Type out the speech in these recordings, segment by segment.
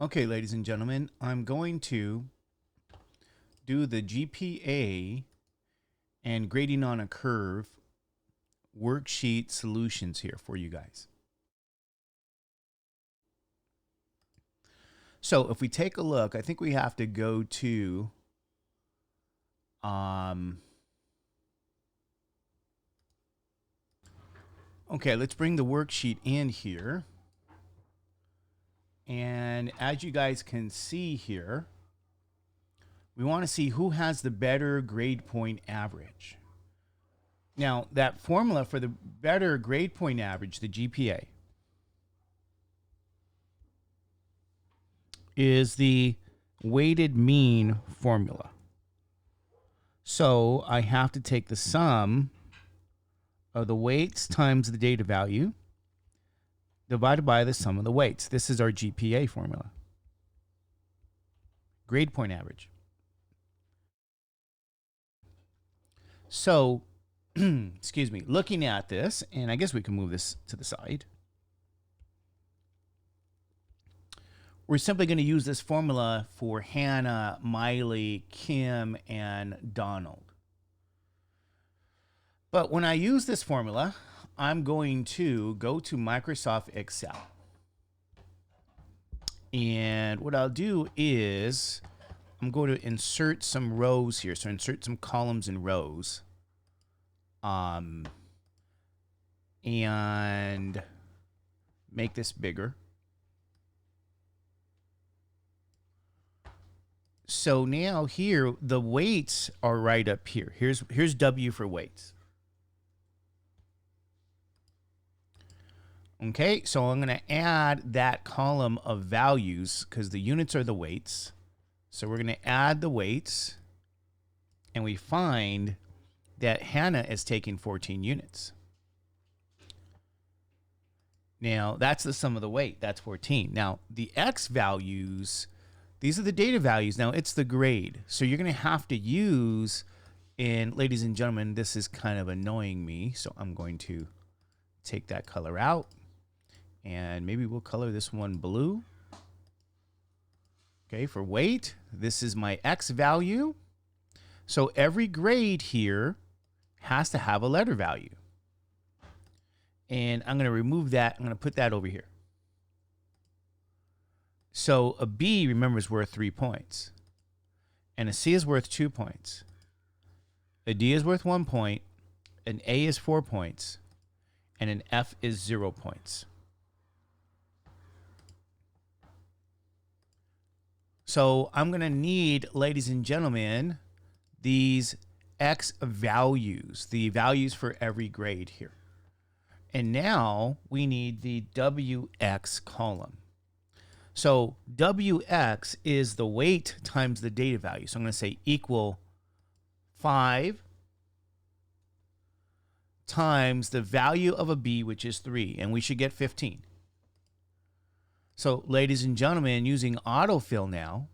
Okay, ladies and gentlemen, I'm going to do the GPA and grading on a curve worksheet solutions here for you guys. So if we take a look, I think we have to go to okay, let's bring the worksheet in here. And as you guys can see here, we want to see who has the better grade point average. Now, that formula for the better grade point average, the GPA, is the weighted mean formula. So I have to take the sum of the weights times the data value divided by the sum of the weights. This is our GPA formula. Grade point average. So, excuse me, looking at this, and I guess we can move this to the side. We're simply going to use this formula for Hannah, Miley, Kim, and Donald. But when I use this formula, I'm going to go to Microsoft Excel. And what I'll do is I'm going to insert some rows here. So insert some columns and rows. And make this bigger. So now here, the weights are right up here. Here's W for weights. Okay, so I'm going to add that column of values because the units are the weights. So we're going to add the weights, and we find that Hannah is taking 14 units. Now, that's the sum of the weight. That's 14. Now, the X values, these are the data values. Now, it's the grade. So you're going to have to use, and ladies and gentlemen, this is kind of annoying me. So I'm going to take that color out. And maybe we'll color this one blue. Okay, for weight, this is my X value. So every grade here has to have a letter value. And I'm going to remove that. I'm going to put that over here. So a B, remember, is worth 3 points. And a C is worth 2 points. A D is worth 1 point. An A is 4 points. And an F is 0 points. So I'm going to need, ladies and gentlemen, these X values, the values for every grade here. And now we need the WX column. So WX is the weight times the data value. So I'm going to say equal 5 times the value of a B, which is 3. And we should get 15. So, ladies and gentlemen, using autofill now,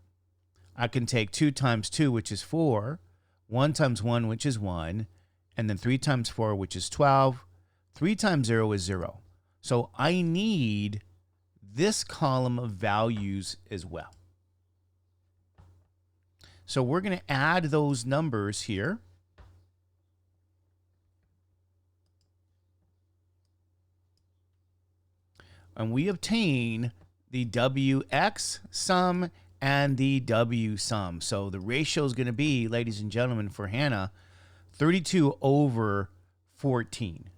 I can take 2 times 2, which is 4, 1 times 1, which is 1, and then 3 times 4, which is 12. 3 times 0 is 0. So I need this column of values as well. So we're going to add those numbers here. And we obtain the WX sum and the W sum. So the ratio is going to be, ladies and gentlemen, for Hannah, 32 over 14.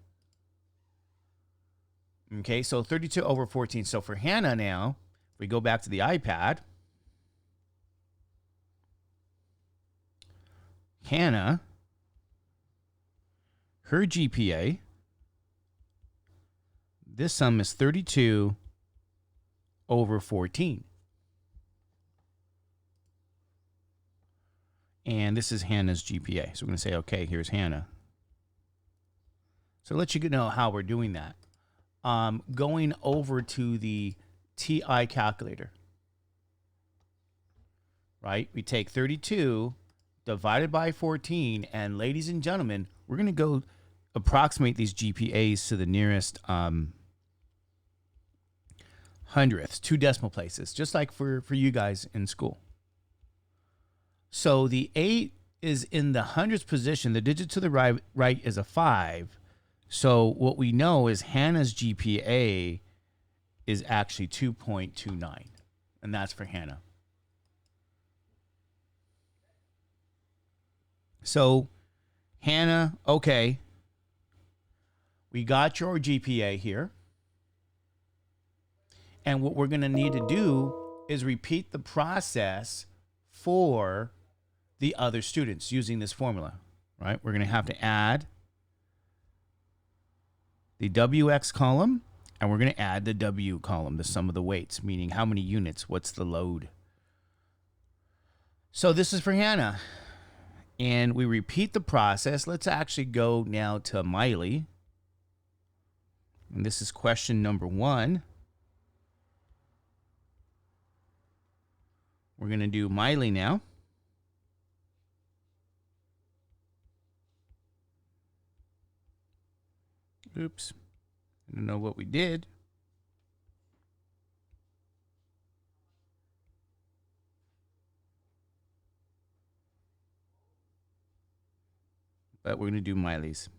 Okay, so 32 over 14. So for Hannah now, if we go back to the iPad, Hannah, her GPA, this sum is 32 over 14. And this is Hannah's GPA. So we're going to say, okay, here's Hannah. So let you know how we're doing that. Going over to the TI calculator, right? We take 32 divided by 14, and ladies and gentlemen, we're going to go approximate these GPAs to the nearest hundredths, 2 decimal places, just like for you guys in school. So the 8 is in the hundredths position. The digit to the right is a 5. So what we know is Hannah's GPA is actually 2.29. And that's for Hannah. So Hannah, okay, we got your GPA here. And what we're going to need to do is repeat the process for the other students using this formula, right? We're going to have to add the WX column, and we're going to add the W column, the sum of the weights, meaning how many units, what's the load. So this is for Hannah. And we repeat the process. Let's actually go now to Miley. And this is question number 1. We're going to do Miley now. Oops. I don't know what we did. But we're going to do Miley's.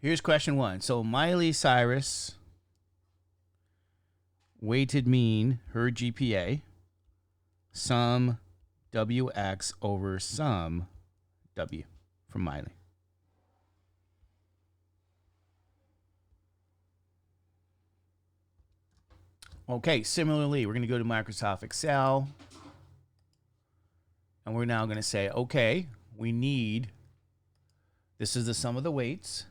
Here's question 1. So Miley Cyrus, weighted mean, her GPA, sum WX over sum W from Miley. Okay, similarly, we're going to go to Microsoft Excel. And we're now going to say, okay, we need, this is the sum of the weights.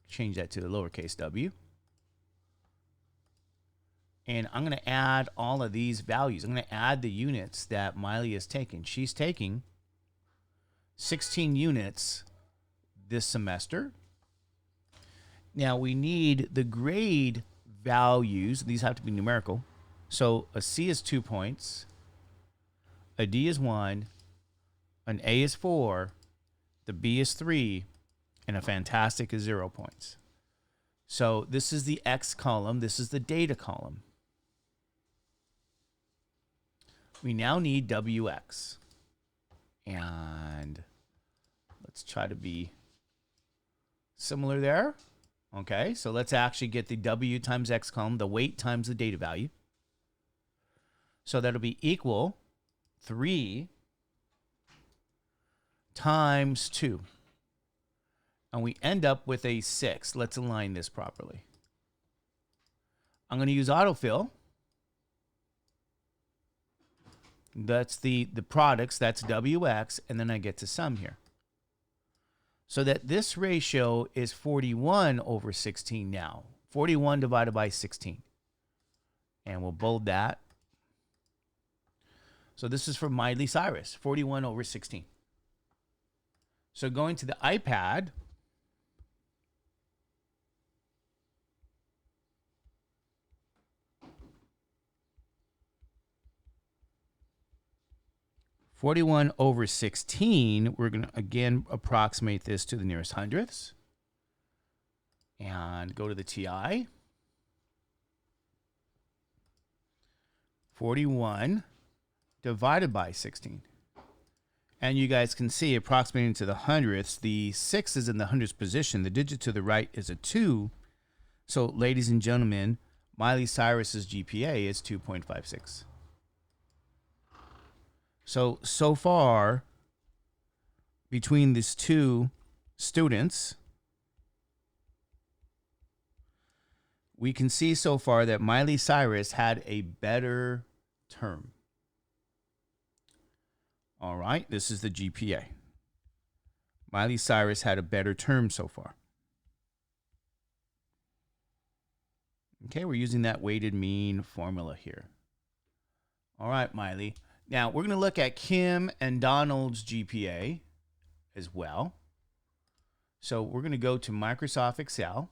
Change that to the lowercase w. And I'm going to add all of these values. I'm going to add the units that Miley is taking. She's taking 16 units this semester. Now we need the grade values. These have to be numerical. So a C is 2 points. A D is 1. An A is 4. The B is 3. And a fantastic is 0 points. So this is the X column. This is the data column. We now need WX. And let's try to be similar there. Okay, so let's actually get the W times X column, the weight times the data value. So that'll be equal 3 times 2. And we end up with a 6. Let's align this properly. I'm going to use autofill. That's the products, that's WX, and then I get to sum here. So that this ratio is 41 over 16 now. 41 divided by 16. And we'll bold that. So this is for Miley Cyrus, 41 over 16. So going to the iPad, (41 over 16), we're going to again approximate this to the nearest hundredths. And go to the TI. 41 divided by 16. And you guys can see, approximating to the hundredths, the 6 is in the hundredths position. The digit to the right is a 2. So, ladies and gentlemen, Miley Cyrus's GPA is 2.56. So far, between these two students, we can see so far that Miley Cyrus had a better term. All right, this is the GPA. Miley Cyrus had a better term so far. Okay, we're using that weighted mean formula here. All right, Miley. Now, we're going to look at Kim and Donald's GPA as well. So we're going to go to Microsoft Excel.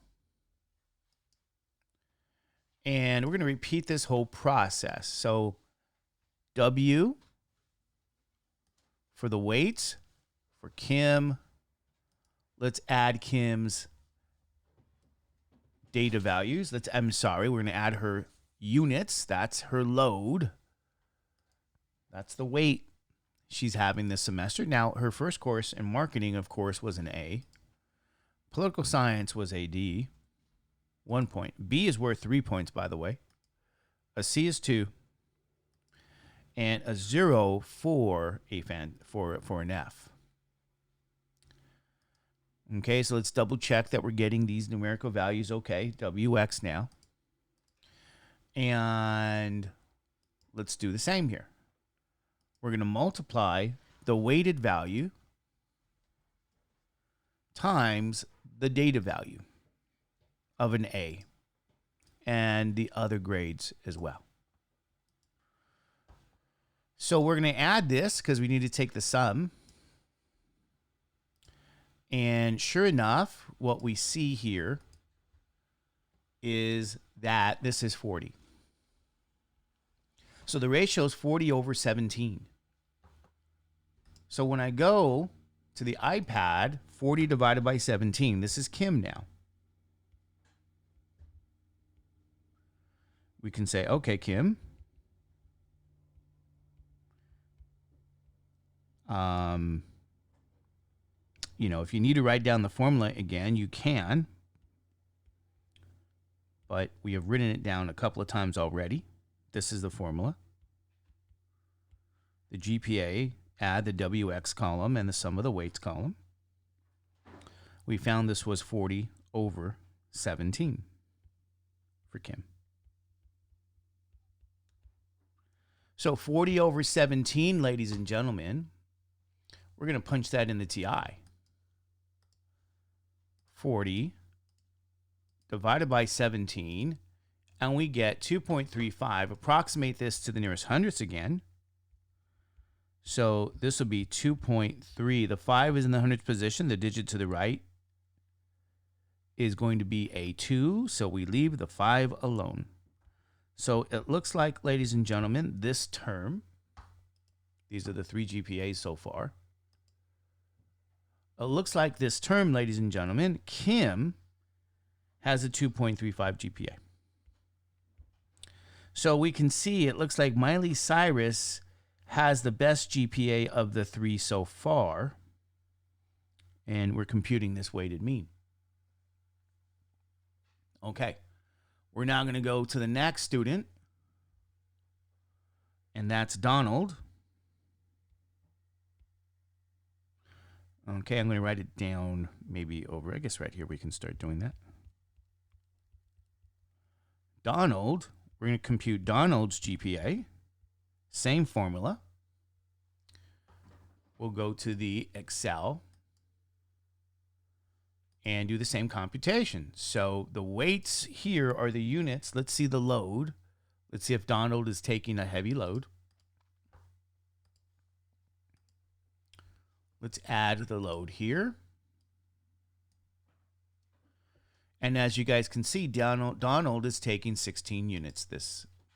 And we're going to repeat this whole process. So W for the weights for Kim. Let's add Kim's data values. I'm sorry, we're going to add her units. That's her load. That's the weight she's having this semester. Now, her first course in marketing, of course, was an A. Political science was a D. 1 point. B is worth 3 points, by the way. A C is 2. And a 0 for an F. Okay, so let's double check that we're getting these numerical values okay. WX now. And let's do the same here. We're going to multiply the weighted value times the data value of an A and the other grades as well. So we're going to add this because we need to take the sum. And sure enough, what we see here is that this is 40. So the ratio is 40 over 17. So when I go to the iPad, 40 divided by 17, this is Kim now. We can say, okay, Kim, you know, if you need to write down the formula again, you can. But we have written it down a couple of times already. This is the formula. The GPA, add the WX column and the sum of the weights column. We found this was 40 over 17 for Kim. So 40 over 17, ladies and gentlemen, we're going to punch that in the TI. 40 divided by 17, and we get 2.35. Approximate this to the nearest hundredths again. So this will be 2.3. The 5 is in the hundredths position. The digit to the right is going to be a 2, so we leave the 5 alone. So it looks like, ladies and gentlemen, this term, these are the 3 GPAs so far. It looks like this term, ladies and gentlemen, Kim has a 2.35 GPA. So we can see it looks like Miley Cyrus has the best GPA of the 3 so far. And we're computing this weighted mean. Okay. We're now going to go to the next student. And that's Donald. Okay, I'm going to write it down maybe over. I guess right here we can start doing that. Donald, we're going to compute Donald's GPA. Same formula. We'll go to the Excel and do the same computation. So the weights here are the units. Let's see the load. Let's see if Donald is taking a heavy load. Let's add the load here. And as you guys can see, Donald is taking 16 units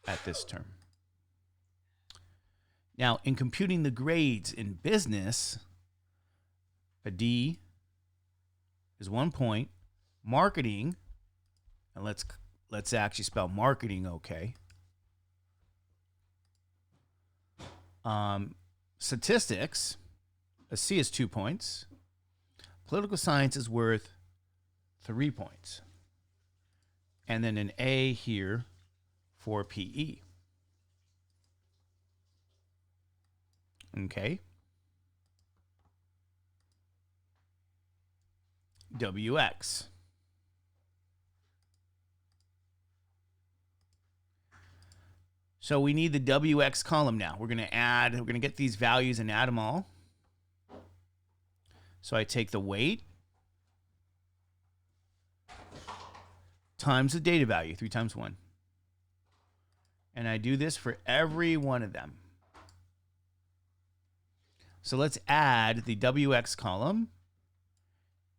at this term. Now, in computing the grades in business, a D is 1 point. Marketing, and let's actually spell marketing okay. Statistics, a C is 2 points. Political science is worth 3 points. And then an A here for PE. Okay. WX. So we need the WX column now. We're going to get these values and add them all. So I take the weight times the data value, 3 times 1. And I do this for every one of them. So let's add the WX column.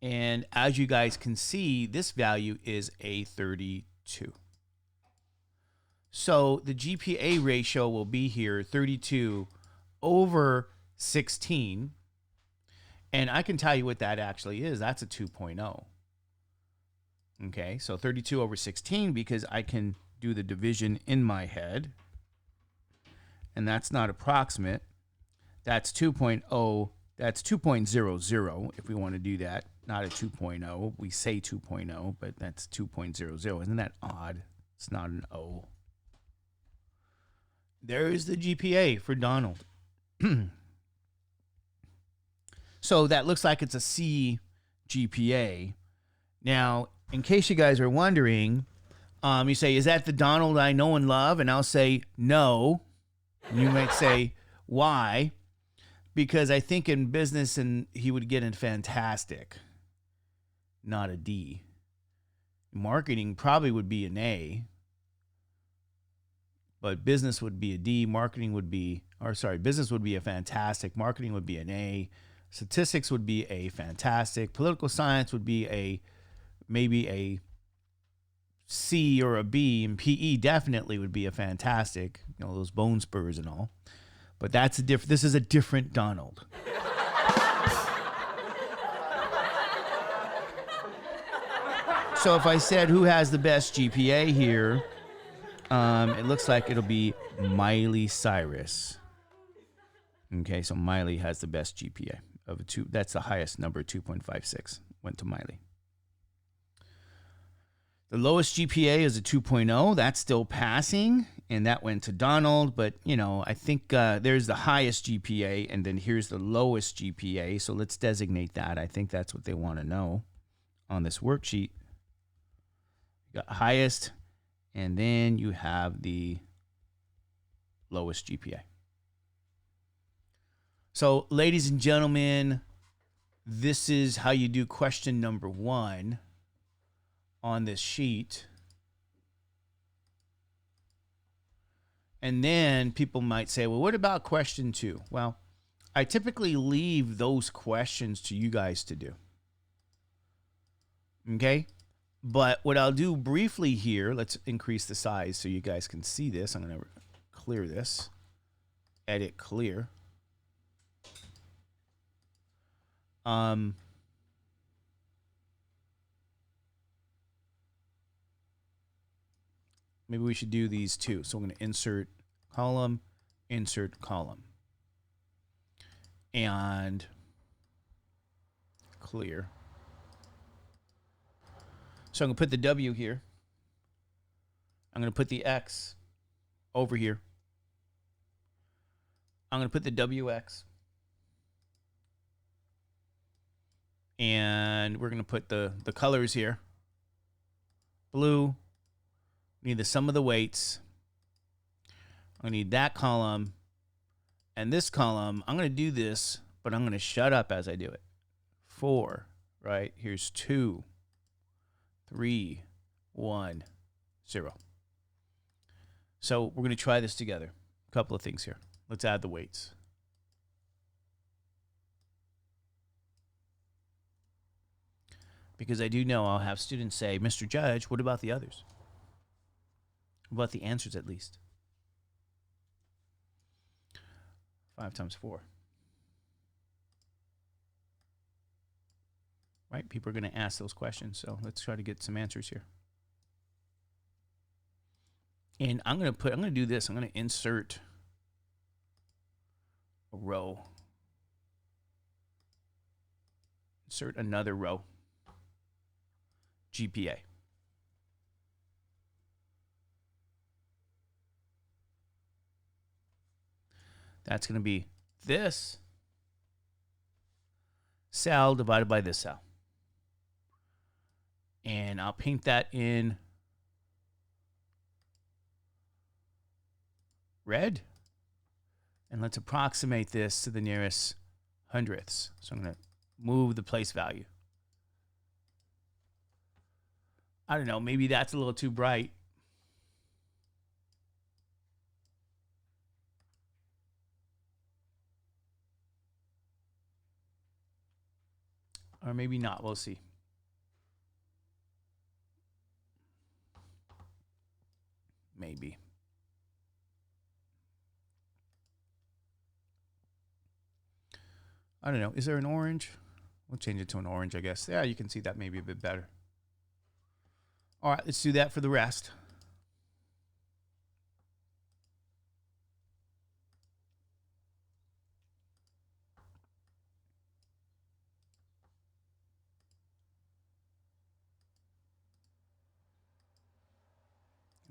And as you guys can see, this value is a 32. So the GPA ratio will be here 32 over 16. And I can tell you what that actually is. That's a 2.0. Okay, so 32 over 16 because I can do the division in my head. And that's not approximate. That's 2.0. That's 2.00 if we want to do that. Not a 2.0. We say 2.0, but that's 2.00. Isn't that odd? It's not an O. There is the GPA for Donald. So that looks like it's a C GPA. Now, in case you guys are wondering, you say, is that the Donald I know and love? And I'll say, no. And you might say, why? Because I think in business and he would get in fantastic, not a D. Marketing probably would be an A, but business would be a D. Business would be a fantastic. Marketing would be an A. Statistics would be a fantastic. Political science would be maybe a C or a B, and PE definitely would be a fantastic. You know, those bone spurs and all. But this is a different Donald. So if I said who has the best GPA here, it looks like it'll be Miley Cyrus. Okay, so Miley has the best GPA of a 2. That's the highest number, 2.56. Went to Miley. The lowest GPA is a 2.0. That's still passing, and that went to Donald. But, you know, I think there's the highest GPA, and then here's the lowest GPA. So let's designate that. I think that's what they want to know on this worksheet. You got highest, and then you have the lowest GPA. So, ladies and gentlemen, this is how you do question number 1 on this sheet. And then people might say, well, what about question 2? Well, I typically leave those questions to you guys to do. Okay? But what I'll do briefly here, let's increase the size so you guys can see this. I'm going to clear this. Edit clear. Maybe we should do these two. So I'm going to insert column, and clear. So I'm going to put the W here. I'm going to put the X over here. I'm going to put the WX. And we're going to put the colors here. Blue. We need the sum of the weights. I need that column. And this column, I'm going to do this, but I'm going to shut up as I do it. 4, right? Here's 2, 3, 1, 0. So we're going to try this together. A couple of things here. Let's add the weights. Because I do know I'll have students say, Mr. Judge, what about the others? What about the answers at least? 5 times 4. Right? People are going to ask those questions. So let's try to get some answers here. And I'm going to do this. I'm going to insert a row. Insert another row. GPA. That's going to be this cell divided by this cell. And I'll paint that in red. And let's approximate this to the nearest hundredths. So I'm going to move the place value. I don't know, maybe that's a little too bright. Or maybe not, we'll see. Maybe. I don't know, is there an orange? We'll change it to an orange, I guess. Yeah, you can see that maybe a bit better. All right, let's do that for the rest.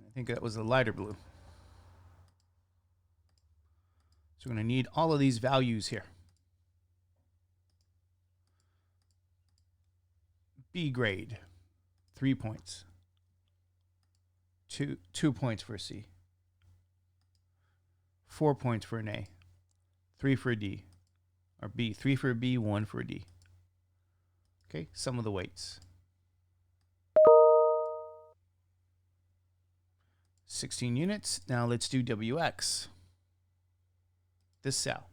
I think that was the lighter blue. So we're going to need all of these values here. B grade, 3 points. Two points for a C. 4 points for an A. 3 for a D. Or B. 3 for a B, 1 for a D. Okay, sum of the weights. 16 units. Now let's do WX. This cell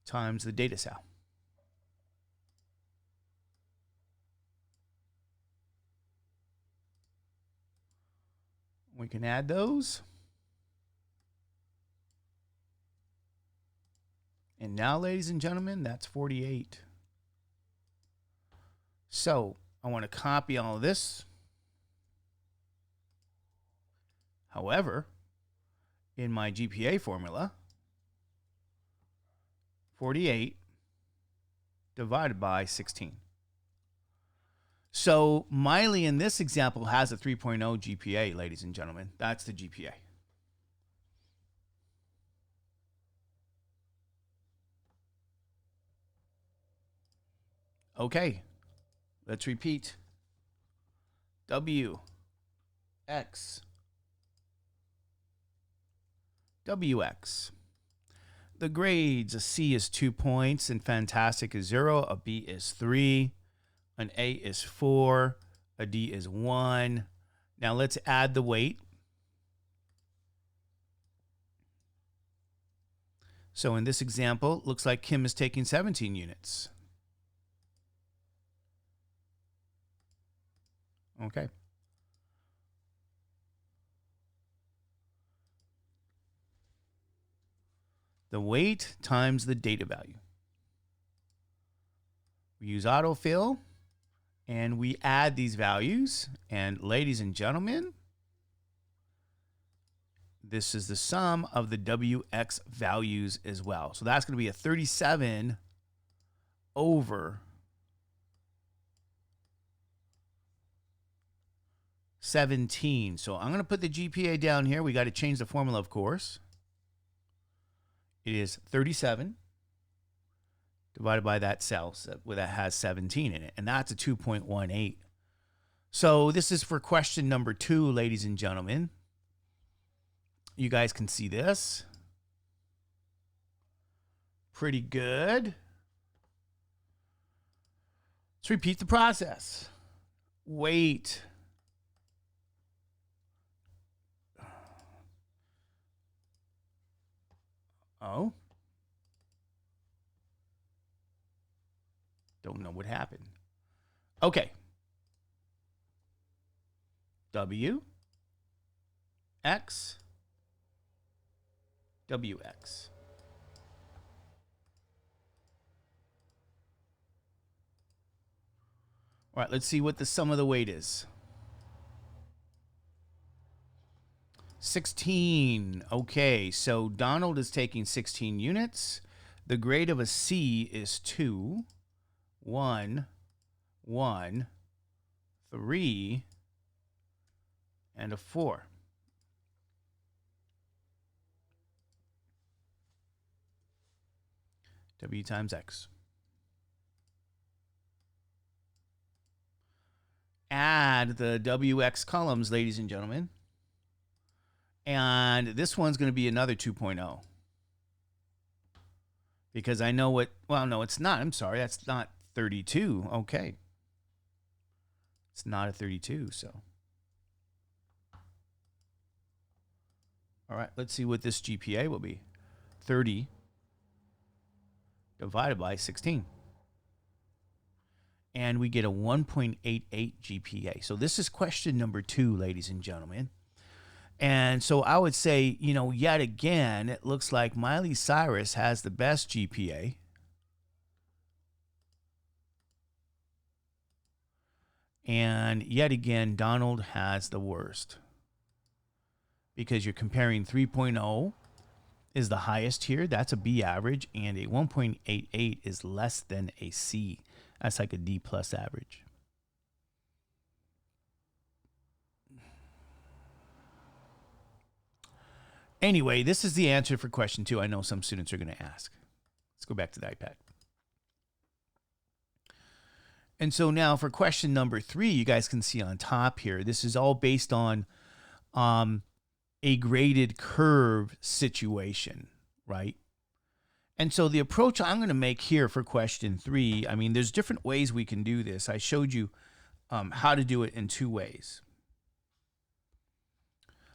times the data cell. We can add those. And now, ladies and gentlemen, that's 48. So I want to copy all of this. However, in my GPA formula, 48 divided by 16. So Miley in this example has a 3.0 GPA, ladies and gentlemen. That's the GPA. Okay, let's repeat. W, X, WX. The grades, a C is 2 points, and fantastic is 0. A B is 3. An A is 4. A D is 1. Now let's add the weight. So in this example, looks like Kim is taking 17 units. Okay. The weight times the data value. We use autofill and we add these values. And ladies and gentlemen, this is the sum of the WX values as well. So that's going to be a 37 over 17. So I'm going to put the GPA down here. We got to change the formula, of course. It is 37 divided by that cell that has 17 in it, and that's a 2.18. So this is for question number 2, ladies and gentlemen. You guys can see this. Pretty good. Let's repeat the process. Weight. Oh. Don't know what happened. Okay. W, X, WX. All right, let's see what the sum of the weight is. 16. Okay, so Donald is taking 16 units. The grade of a C is 2, 1, 1, 3, and a 4. W times X. Add the WX columns, ladies and gentlemen. And this one's going to be another 2.0. Because I know what, well, no, it's not. I'm sorry. That's not 32. Okay. It's not a 32, so. All right, let's see what this GPA will be. 30 divided by 16. And we get a 1.88 GPA. So this is question number 2, ladies and gentlemen. And so I would say, you know, yet again, it looks like Miley Cyrus has the best GPA. And yet again, Donald has the worst because you're comparing 3.0 is the highest here. That's a B average, and a 1.88 is less than a C. That's like a D plus average. Anyway, this is the answer for question 2. I know some students are going to ask. Let's go back to the iPad. And so now for question number 3, you guys can see on top here, this is all based on a graded curve situation, right? And so the approach I'm going to make here for question 3, I mean, there's different ways we can do this. I showed you how to do it in 2 ways.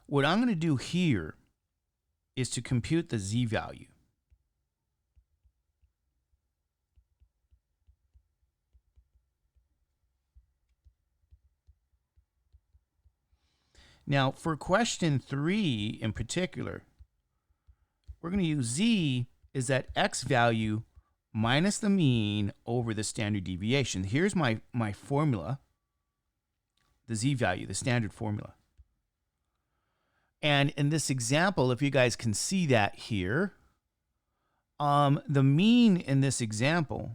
What I'm going to do here is to compute the z-value. Now, for question 3 in particular, we're going to use z is that x value minus the mean over the standard deviation. Here's my formula, the z value, the standard formula. And in this example, if you guys can see that here, the mean in this example,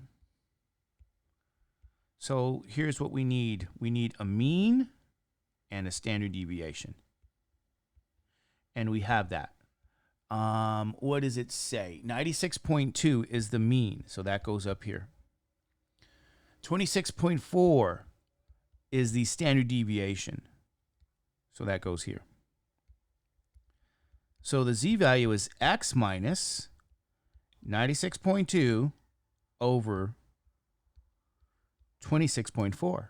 so here's what we need. We need a mean and a standard deviation. And we have that. What does it say? 96.2 is the mean, so that goes up here. 26.4 is the standard deviation, so that goes here. So the z-value is x minus 96.2 over 26.4.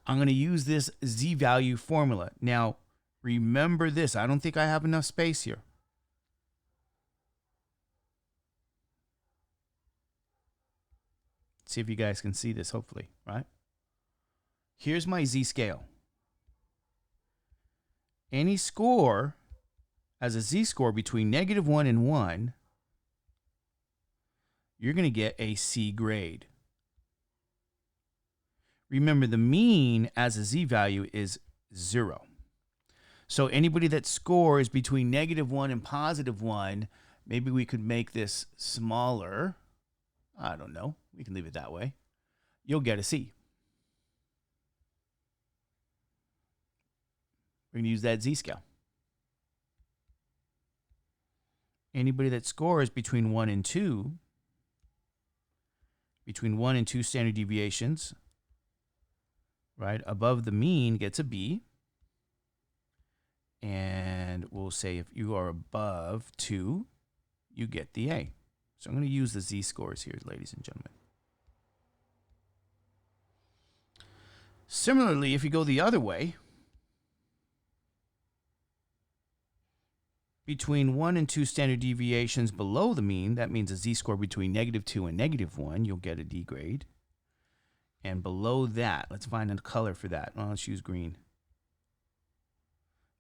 I'm going to use this z-value formula. Now, remember this. I don't think I have enough space here. See if you guys can see this, hopefully, right? Here's my z-scale. Any score has a z-score between -1 and 1, you're going to get a C grade. Remember, the mean as a z-value is 0. So anybody that scores between -1 and +1, maybe we could make this smaller. I don't know. We can leave it that way. You'll get a C. We're going to use that z-scale. Anybody that scores between 1 and 2, between 1 and 2 standard deviations, right, above the mean gets a B. And we'll say if you are above 2, you get the A. So I'm going to use the z-scores here, ladies and gentlemen. Similarly, if you go the other way, between 1 and 2 standard deviations below the mean, that means a z-score between -2 and -1, you'll get a D grade. And below that, let's find a color for that. Well, let's use green.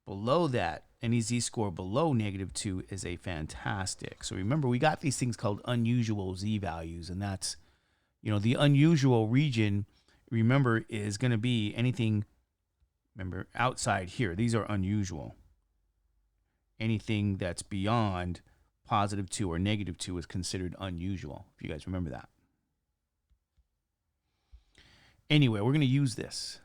Below that, any z-score below -2 is a fantastic. So remember, we got these things called unusual z-values, and that's, the unusual region, remember, is going to be anything, remember, outside here. These are unusual. Anything that's beyond +2 or -2 is considered unusual, if you guys remember that. Anyway, we're going to use this.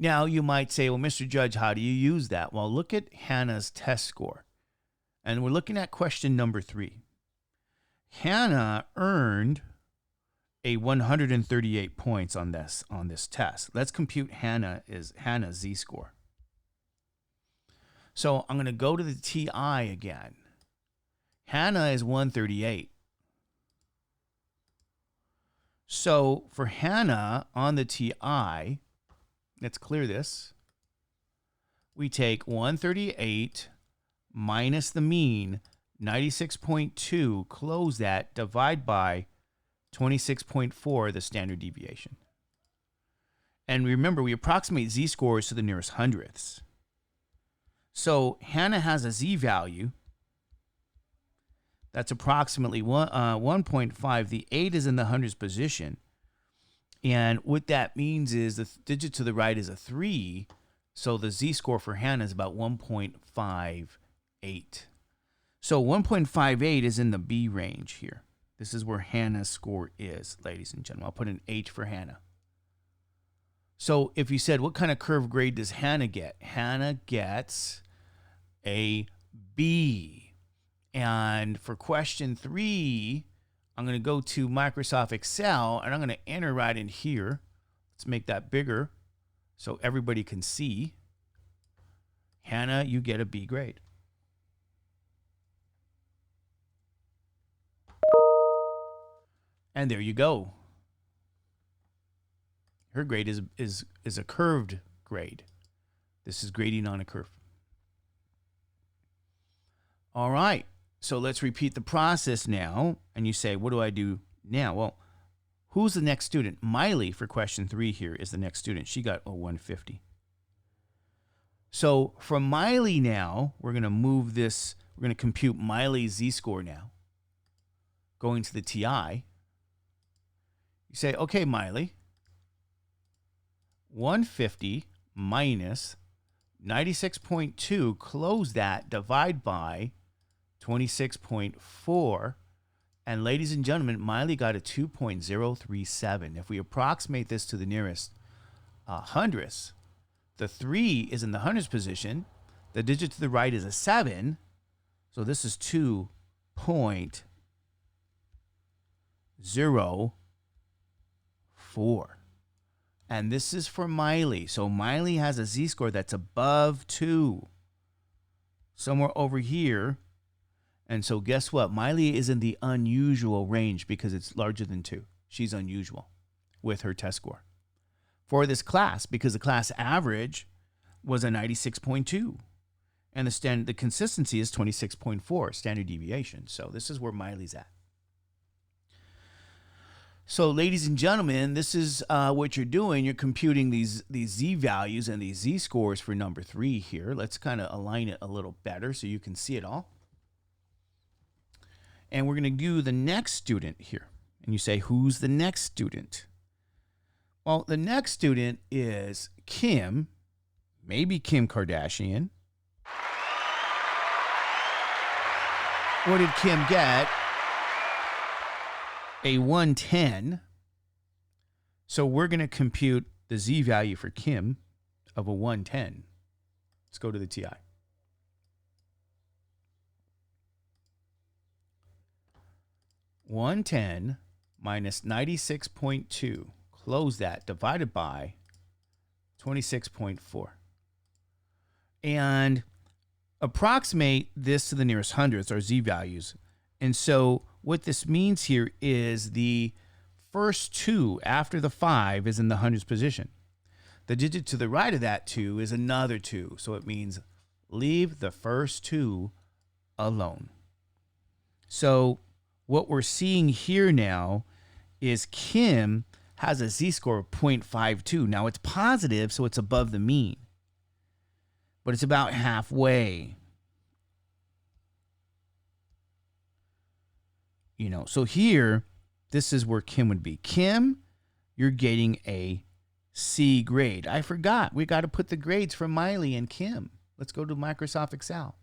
Now, you might say, well, Mr. Judge, how do you use that? Well, look at Hannah's test score. And we're looking at question number 3. Hannah earned a 138 points on this test. Let's compute Hannah's z-score. So I'm going to go to the TI again. Hannah is 138. So for Hannah on the TI, let's clear this. We take 138 minus the mean, 96.2, close that, divide by 26.4, the standard deviation. And remember, we approximate z-scores to the nearest hundredths. So Hannah has a z-value that's approximately 1.5. The 8 is in the hundredths position. And what that means is the digit to the right is a 3. So the z-score for Hannah is about 1.58. So 1.58 is in the B range here. This is where Hannah's score is, ladies and gentlemen. I'll put an H for Hannah. So if you said, what kind of curve grade does Hannah get? Hannah gets a B. And for question 3, I'm going to go to Microsoft Excel, and I'm going to enter right in here. Let's make that bigger so everybody can see. Hannah, you get a B grade. And there you go. Her grade is a curved grade. This is grading on a curve. All right. So let's repeat the process now. And you say, what do I do now? Well, who's the next student? Miley, for question 3 here, is the next student. She got a 150. So from Miley now, we're going to move this. We're going to compute Miley's z-score now. Going to the TI. You say, okay, Miley, 150 minus 96.2, close that, divide by 26.4. And ladies and gentlemen, Miley got a 2.037. If we approximate this to the nearest hundredths, the 3 is in the hundredths position. The digit to the right is a 7. So this is 2.04. And this is for Miley. So Miley has a z-score that's above 2. Somewhere over here. And so guess what? Miley is in the unusual range because it's larger than 2. She's unusual with her test score. For this class, because the class average was a 96.2. And the consistency is 26.4, standard deviation. So this is where Miley's at. So, ladies and gentlemen, this is what you're doing. You're computing these z values and these z scores for number 3 here. Let's kind of align it a little better so you can see it all. And we're going to do the next student here. And you say, who's the next student? Well, the next student is Kim, maybe Kim Kardashian. What did Kim get? A 110. So we're going to compute the z value for Kim of a 110. Let's go to the TI. (110) minus 96.2. Close that. Divided by 26.4. And approximate this to the nearest hundredths, or z values. And so what this means here is the first 2 after the 5 is in the hundredths position. The digit to the right of that 2 is another 2. So it means leave the first 2 alone. So what we're seeing here now is Kim has a z-score of 0.52. Now it's positive, so it's above the mean. But it's about halfway. You know, so here, this is where Kim would be. Kim, you're getting a C grade. I forgot. We got to put the grades for Miley and Kim. Let's go to Microsoft Excel.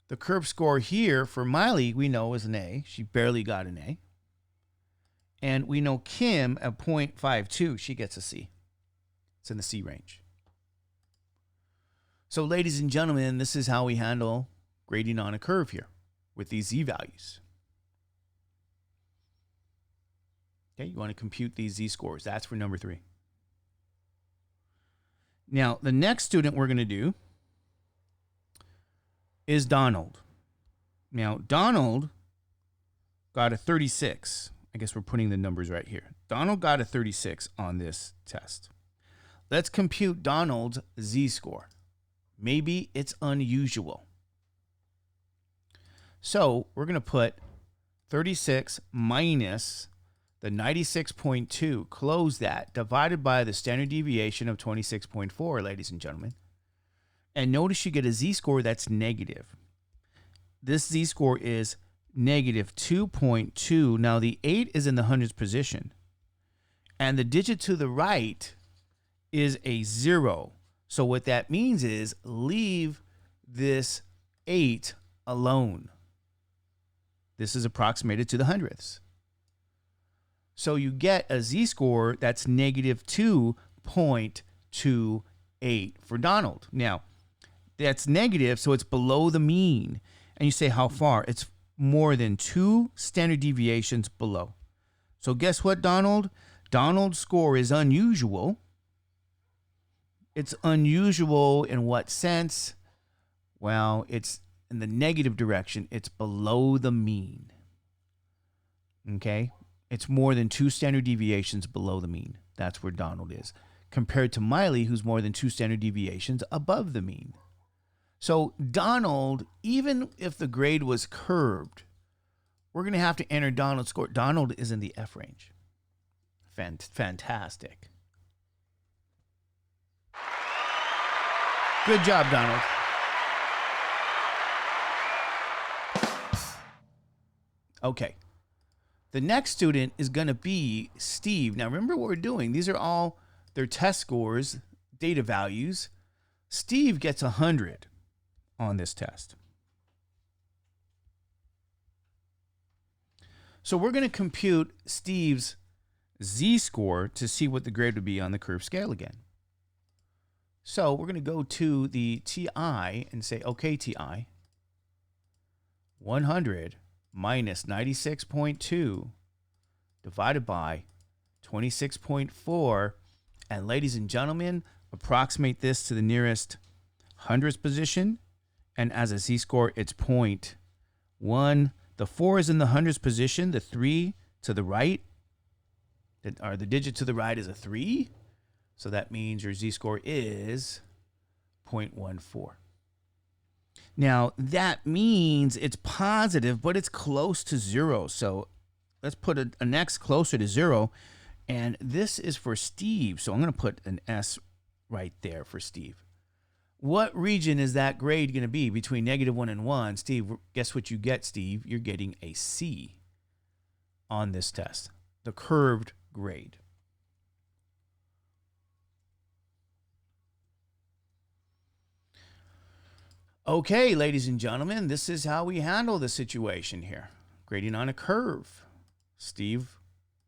The curve score here for Miley, we know, is an A. She barely got an A. And we know Kim at 0.52, she gets a C. It's in the C range. So, ladies and gentlemen, this is how we handle grading on a curve here with these z values. Okay, you want to compute these z scores. That's for number 3. Now, the next student we're going to do is Donald. Now, Donald got a 36. I guess we're putting the numbers right here. Donald got a 36 on this test. Let's compute Donald's z-score. Maybe it's unusual. So we're going to put 36 minus the 96.2, close that, divided by the standard deviation of 26.4, ladies and gentlemen. And notice you get a z-score that's negative. This z-score is negative 2.2. Now the 8 is in the hundreds position. And the digit to the right is a 0. So what that means is leave this 8 alone. This is approximated to the hundredths. So you get a z-score that's negative 2.28 for Donald. Now, that's negative, so it's below the mean. And you say, how far? It's more than 2 standard deviations below. So guess what, Donald? Donald's score is unusual. It's unusual in what sense? Well, it's in the negative direction. It's below the mean. Okay? It's more than 2 standard deviations below the mean. That's where Donald is. Compared to Miley, who's more than 2 standard deviations above the mean. So Donald, even if the grade was curved, we're going to have to enter Donald's score. Donald is in the F range. Fantastic. Good job, Donald. Okay. The next student is going to be Steve. Now, remember what we're doing. These are all their test scores, data values. Steve gets 100 on this test. So we're going to compute Steve's z-score to see what the grade would be on the curve scale again. So we're going to go to the TI and say, okay, TI, 100 minus 96.2 divided by 26.4. And ladies and gentlemen, approximate this to the nearest hundredths position. And as a z-score, it's 0.1. The 4 is in the hundredths position. The 3 to the right, or the digit to the right is a 3. So that means your z-score is 0.14. Now, that means it's positive, but it's close to 0. So let's put an X closer to 0. And this is for Steve. So I'm going to put an S right there for Steve. What region is that grade going to be between -1 and 1? Steve, guess what you get, Steve? You're getting a C on this test, the curved grade. Okay, ladies and gentlemen, this is how we handle the situation here. Grading on a curve. Steve,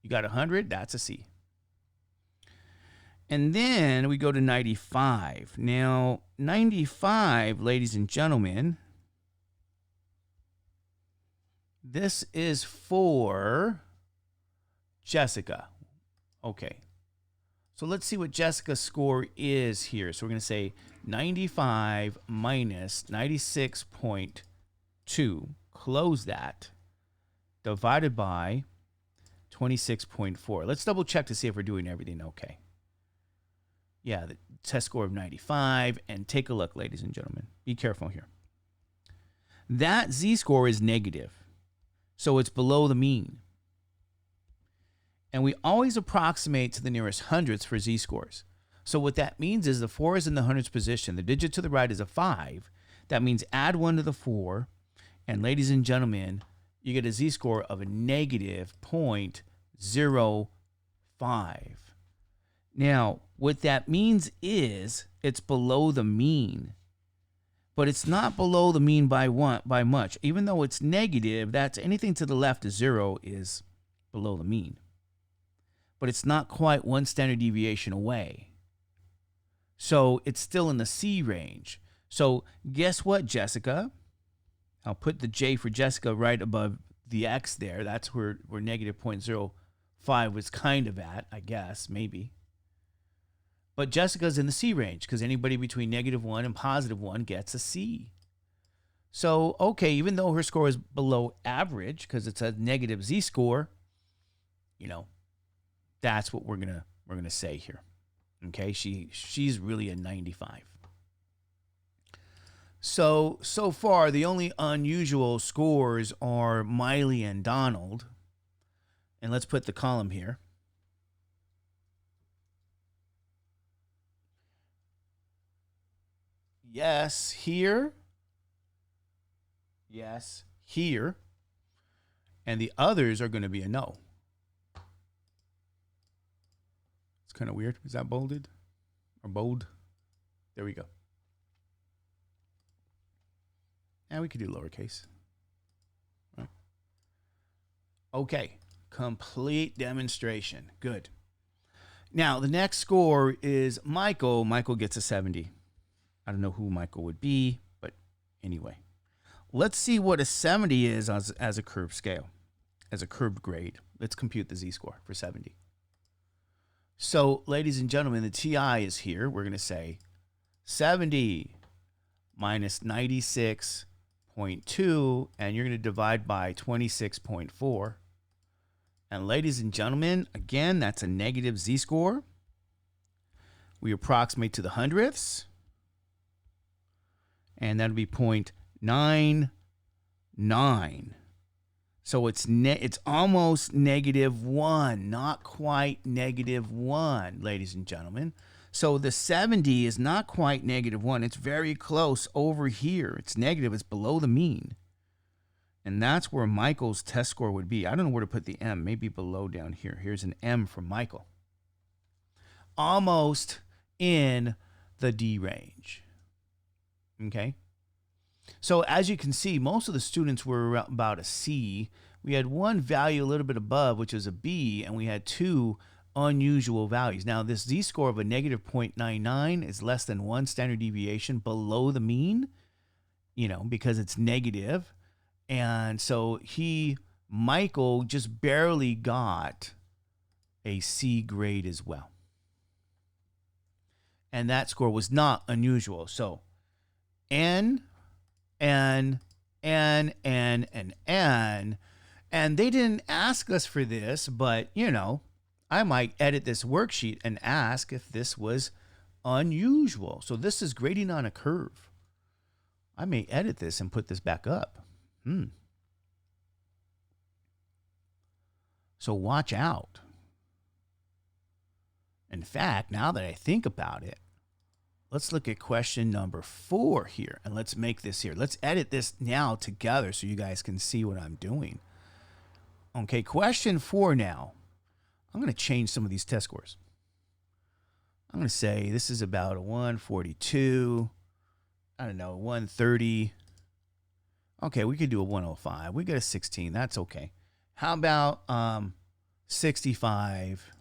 you got 100, that's a C. And then we go to 95. Now, 95, ladies and gentlemen, this is for Jessica. Okay. So let's see what Jessica's score is here. So we're going to say 95 minus 96.2, close that, divided by 26.4. Let's double check to see if we're doing everything okay. Yeah, the test score of 95. And take a look, ladies and gentlemen. Be careful here. That z-score is negative, so it's below the mean. And we always approximate to the nearest hundredths for z-scores. So what that means is the 4 is in the hundredths position. The digit to the right is a 5. That means add 1 to the 4. And ladies and gentlemen, you get a z-score of a negative 0.05. Now, what that means is it's below the mean. But it's not below the mean by much. Even though it's negative, that's anything to the left of 0 is below the mean. But it's not quite 1 standard deviation away. So it's still in the C range. So guess what, Jessica? I'll put the J for Jessica right above the X there. That's where negative 0.05 was kind of at, I guess, maybe. But Jessica's in the C range because anybody between -1 and +1 gets a C. So, okay, even though her score is below average because it's a negative z-score, you know, that's what we're gonna say here. Okay, she's really a 95. So far, the only unusual scores are Miley and Donald. And let's put the column here. Yes, here. Yes, here. and the others are going to be a no. It's kind of weird. Is that bolded or bold? There we go. And we could do lowercase. Right. Okay, complete demonstration. Good. Now, the next score is Michael. Michael gets a 70. I don't know who Michael would be, but anyway. Let's see what a 70 is as a curved scale, as a curved grade. Let's compute the z-score for 70. So, ladies and gentlemen, the TI is here. We're going to say 70 minus 96.2, and you're going to divide by 26.4. And ladies and gentlemen, again, that's a negative z-score. We approximate to the hundredths, and that'll be 0.99. So it's almost -1, not quite -1, ladies and gentlemen. So the 70 is not quite -1. It's very close over here. It's negative. It's below the mean. And that's where Michael's test score would be. I don't know where to put the M. Maybe below down here. Here's an M for Michael. Almost in the D range. Okay? So as you can see, most of the students were about a C. We had one value a little bit above, which is a B, and we had two unusual values. Now, this z-score of a negative 0.99 is less than 1 standard deviation below the mean, because it's negative. And so Michael just barely got a C grade as well. And that score was not unusual. So N, and they didn't ask us for this, but, I might edit this worksheet and ask if this was unusual. So this is grading on a curve. I may edit this and put this back up. So watch out. In fact, now that I think about it, let's look at question number 4 here, and let's make this here. Let's edit this now together so you guys can see what I'm doing. Okay, question 4 now. I'm going to change some of these test scores. I'm going to say this is about a 142, 130. Okay, we could do a 105. We got a 16. That's okay. How about 65,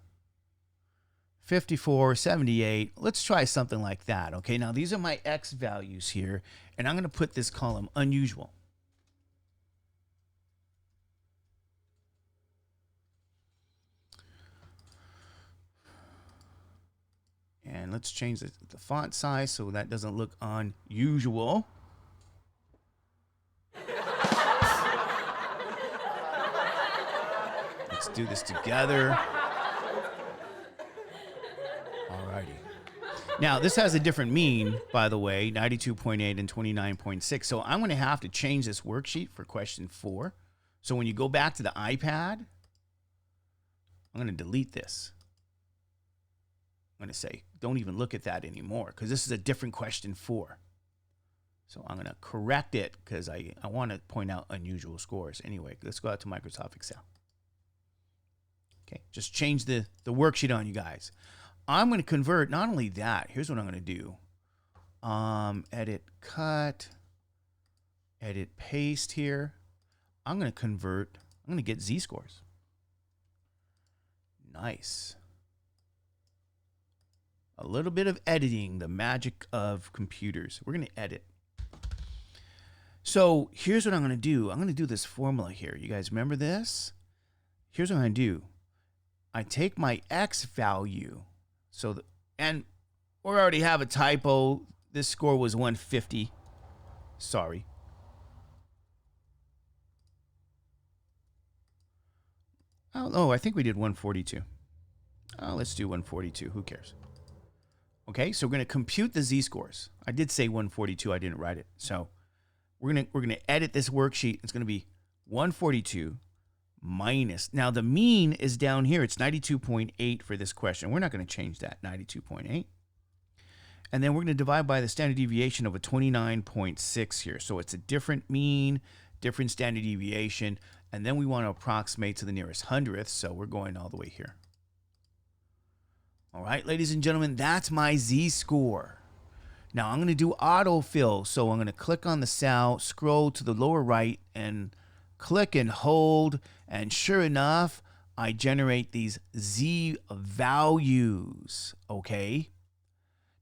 54, 78? Let's try something like that. Okay, now these are my X values here, and I'm going to put this column unusual. And let's change the font size so that doesn't look unusual. Let's do this together. Alrighty. Now, this has a different mean, by the way, 92.8 and 29.6. So I'm going to have to change this worksheet for question 4. So when you go back to the iPad, I'm going to delete this. I'm going to say, don't even look at that anymore, because this is a different question 4. So I'm going to correct it because I want to point out unusual scores. Anyway, let's go out to Microsoft Excel. Okay, just change the worksheet on you guys. I'm going to convert, not only that, here's what I'm going to do. Edit, cut, edit, paste here. I'm going to convert, I'm going to get z-scores. Nice. A little bit of editing, the magic of computers. We're going to edit. So here's what I'm going to do. I'm going to do this formula here. You guys remember this? Here's what I'm going to do. I take my X value. And we already have a typo. This score was 150. Sorry. Oh, I think we did 142. Let's do 142. Who cares? Okay, so we're going to compute the z-scores. I did say 142. I didn't write it. So we're going to edit this worksheet. It's going to be 142 minus. Now, the mean is down here. It's 92.8 for this question. We're not going to change that, 92.8. And then we're going to divide by the standard deviation of a 29.6 here. So it's a different mean, different standard deviation. And then we want to approximate to the nearest hundredth, so we're going all the way here. All right, ladies and gentlemen, that's my z-score. Now I'm going to do autofill, so I'm going to click on the cell, scroll to the lower right, and click and hold, and sure enough, I generate these z values, okay?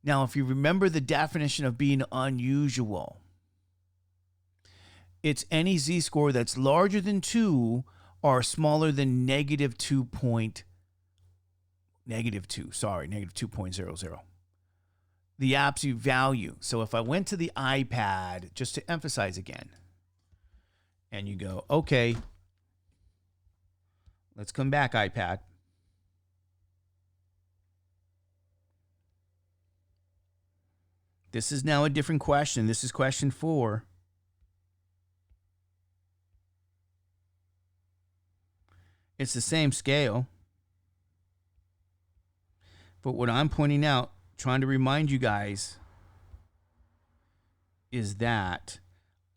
Now, if you remember the definition of being unusual, it's any z-score that's larger than 2 or smaller than negative 2.00. The absolute value. So if I went to the iPad, just to emphasize again, and you go, okay, let's come back, iPad. This is now a different question. This is question 4. It's the same scale. But what I'm pointing out, trying to remind you guys, is that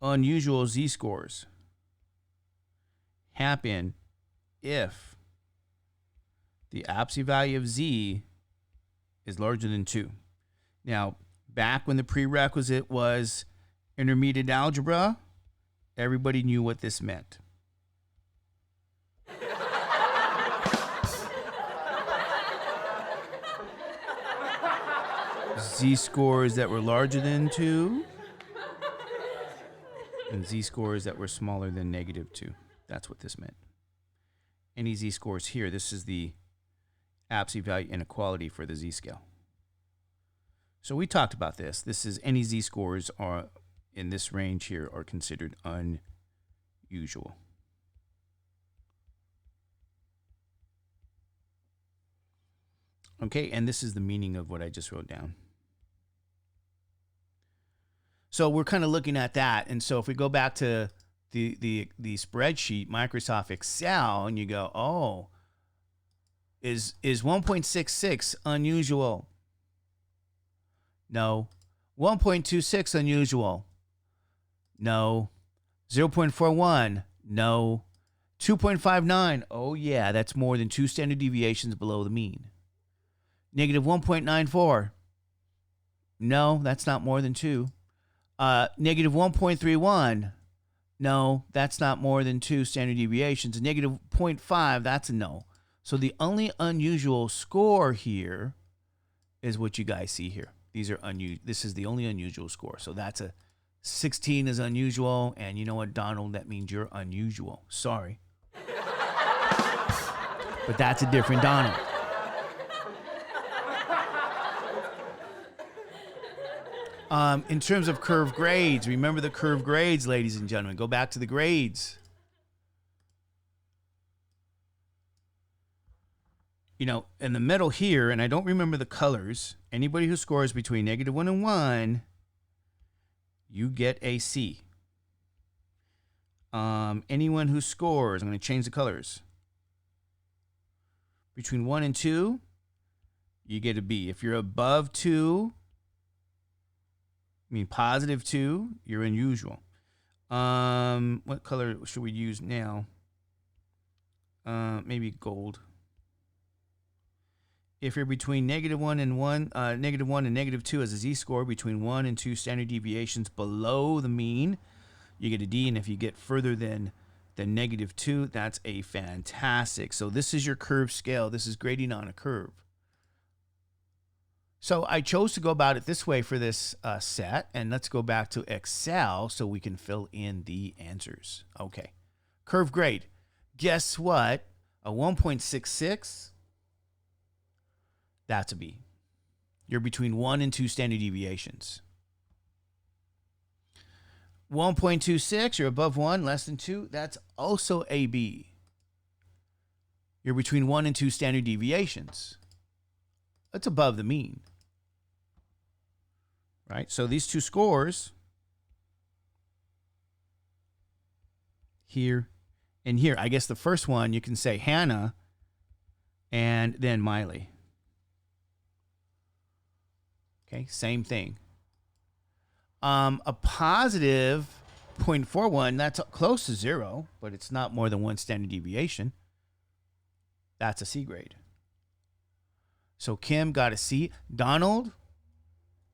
unusual z-scores happen if the absolute value of z is larger than 2. Now, back when the prerequisite was intermediate algebra, everybody knew what this meant. Z-scores that were larger than 2 and z-scores that were smaller than negative 2. That's what this meant. Any z-scores here, this is the absolute value inequality for the z-scale. So we talked about this. This is any z-scores are in this range here are considered unusual. Okay, and this is the meaning of what I just wrote down. So we're kind of looking at that. And so if we go back to the spreadsheet, Microsoft Excel, and you go, oh, is 1.66 unusual? No. 1.26 unusual? No. 0.41? No. 2.59? Oh yeah, that's more than 2 standard deviations below the mean. Negative 1.94? No, that's not more than 2. Negative 1.31? No, that's not more than 2 standard deviations. Negative 0.5, that's a no. So the only unusual score here is what you guys see here. These are unusual. This is the only unusual score. So that's a 16 is unusual. And you know what, Donald? That means you're unusual. Sorry. But that's a different Donald. In terms of curve grades, remember the curve grades, ladies and gentlemen. Go back to the grades. You know, in the middle here, and I don't remember the colors, anybody who scores between negative 1 and 1, you get a C. Anyone who scores, I'm going to change the colors, between 1 and 2, you get a B. If you're above 2, I mean positive 2, you're unusual. What color should we use now? Maybe gold. If you're between negative 1 and negative 2 as a z-score, between 1 and 2 standard deviations below the mean, you get a D. And if you get further than negative 2, that's a fantastic. So this is your curve scale. This is grading on a curve. So I chose to go about it this way for this set. And let's go back to Excel so we can fill in the answers. Okay. Curve grade. Guess what? A 1.66. That's a B. You're between 1 and 2 standard deviations. 1.26, you're above 1, less than 2. That's also a B. You're between 1 and 2 standard deviations. That's above the mean. Right? So these two scores, here and here. I guess the first one, you can say Hannah and then Miley. Okay, same thing. A positive 0.41, that's close to 0, but it's not more than 1 standard deviation. That's a C grade. So Kim got a C. Donald,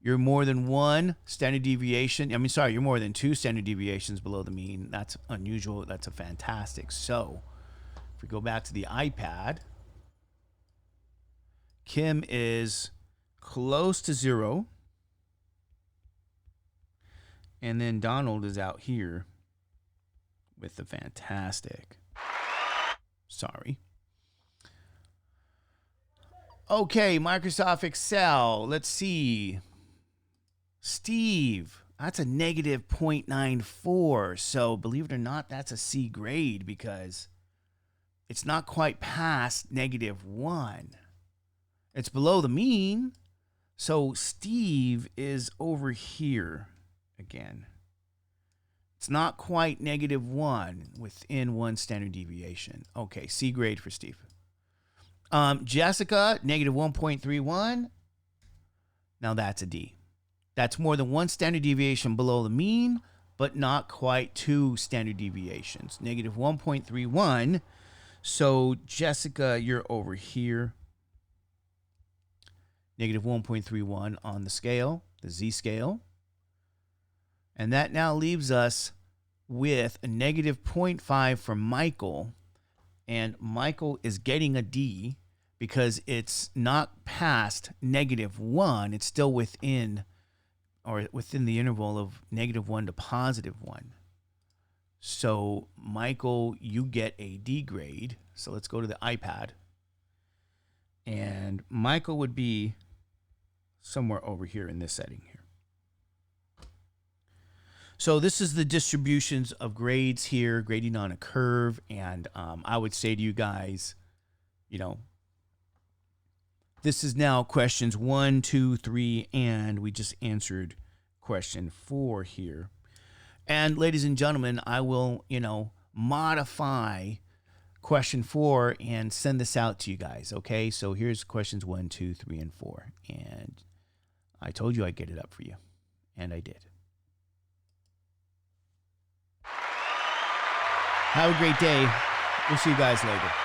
you're more than 1 standard deviation. You're more than 2 standard deviations below the mean. That's unusual. That's a fantastic. So if we go back to the iPad, Kim is close to 0. And then Donald is out here with the fantastic. Sorry. Okay, Microsoft Excel. Let's see. Steve, that's a negative 0.94. So believe it or not, that's a C grade because it's not quite past -1. It's below the mean. So Steve is over here again. It's not quite -1 within 1 standard deviation. Okay, C grade for Steve. Jessica, -1.31. Now that's a D. That's more than 1 standard deviation below the mean, but not quite 2 standard deviations. -1.31. So Jessica, you're over here. -1.31 on the scale, the Z scale. And that now leaves us with a -0.5 for Michael. And Michael is getting a D because it's not past -1. It's still within the interval of -1 to +1. So Michael, you get a D grade. So let's go to the iPad. And Michael would be somewhere over here in this setting here. So this is the distributions of grades here, grading on a curve. And I would say to you guys, this is now questions 1, 2, 3, and we just answered question 4 here. And ladies and gentlemen, I will, modify question 4 and send this out to you guys. Okay, so here's questions 1, 2, 3, and 4. And I told you I'd get it up for you, and I did. Have a great day. We'll see you guys later.